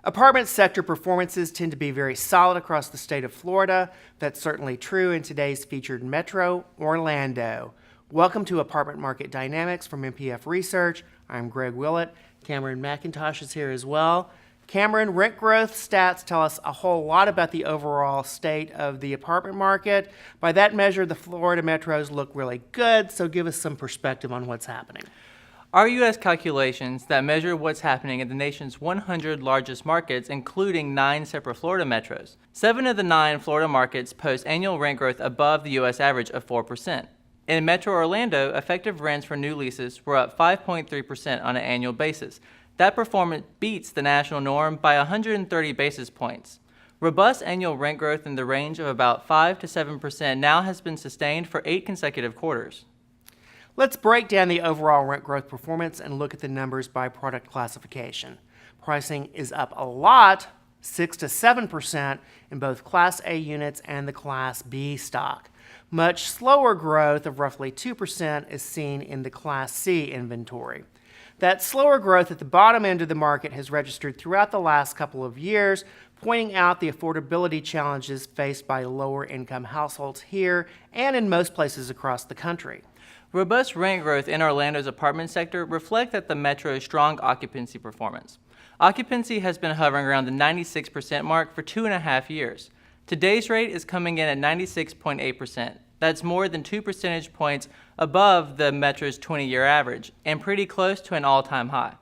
Apartment sector performances tend to be very solid across the state of Florida. That's certainly true in today's featured metro, Orlando. Welcome to Apartment Market Dynamics from MPF Research. I'm Greg Willett. Cameron McIntosh is here as well. Cameron, rent growth stats tell us a whole lot about the overall state of the apartment market. By that measure, the Florida metros look really good, so give us some perspective on what's happening. Our U.S. calculations that measure what's happening in the nation's 100 largest markets, including 9 separate Florida metros. 7 of the 9 Florida markets post annual rent growth above the U.S. average of 4%. In Metro Orlando, effective rents for new leases were up 5.3% on an annual basis. That performance beats the national norm by 130 basis points. Robust annual rent growth in the range of about 5 to 7% now has been sustained for 8 consecutive quarters. Let's break down the overall rent growth performance and look at the numbers by product classification. Pricing is up a lot, 6 to 7% in both Class A units and the Class B stock. Much slower growth of roughly 2% is seen in the Class C inventory. That slower growth at the bottom end of the market has registered throughout the last couple of years, pointing out the affordability challenges faced by lower income households here and in most places across the country. Robust rent growth in Orlando's apartment sector reflect that the metro's strong occupancy performance. Occupancy has been hovering around the 96% mark for 2.5 years. Today's rate is coming in at 96.8%. That's more than 2 percentage points above the metro's 20-year average and pretty close to an all-time high.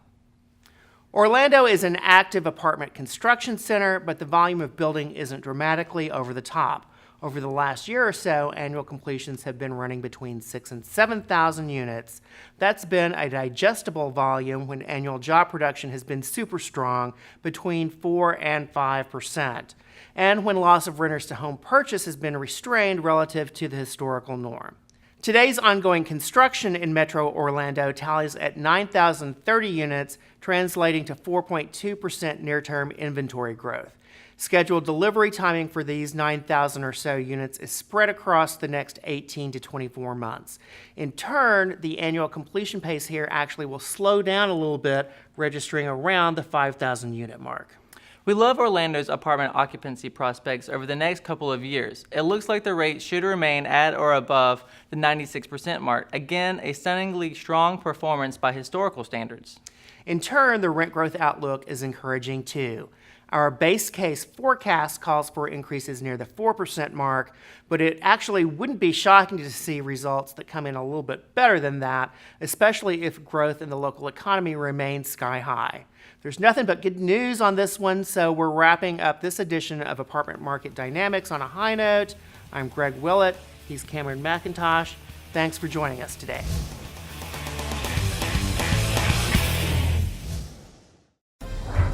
Orlando is an active apartment construction center, but the volume of building isn't dramatically over the top. Over the last year or so, annual completions have been running between 6,000 and 7,000 units. That's been a digestible volume when annual job production has been super strong, between 4 and 5%, and when loss of renters to home purchase has been restrained relative to the historical norm. Today's ongoing construction in Metro Orlando tallies at 9,030 units, translating to 4.2% near-term inventory growth. Scheduled delivery timing for these 9,000 or so units is spread across the next 18 to 24 months. In turn, the annual completion pace here actually will slow down a little bit, registering around the 5,000 unit mark. We love Orlando's apartment occupancy prospects over the next couple of years. It looks like the rate should remain at or above the 96% mark. Again, a stunningly strong performance by historical standards. In turn, the rent growth outlook is encouraging too. Our base case forecast calls for increases near the 4% mark, but it actually wouldn't be shocking to see results that come in a little bit better than that, especially if growth in the local economy remains sky high. There's nothing but good news on this one, so we're wrapping up this edition of Apartment Market Dynamics on a high note. I'm Greg Willett. He's Cameron McIntosh. Thanks for joining us today.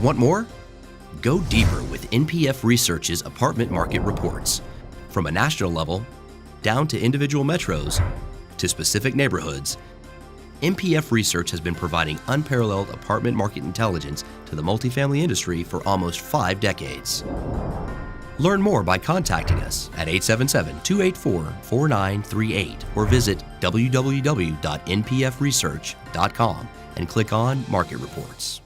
Want more? Go deeper with MPF Research's apartment market reports. From a national level, down to individual metros, to specific neighborhoods, MPF Research has been providing unparalleled apartment market intelligence to the multifamily industry for almost 5 decades. Learn more by contacting us at 877-284-4938 or visit www.npfresearch.com and click on Market Reports.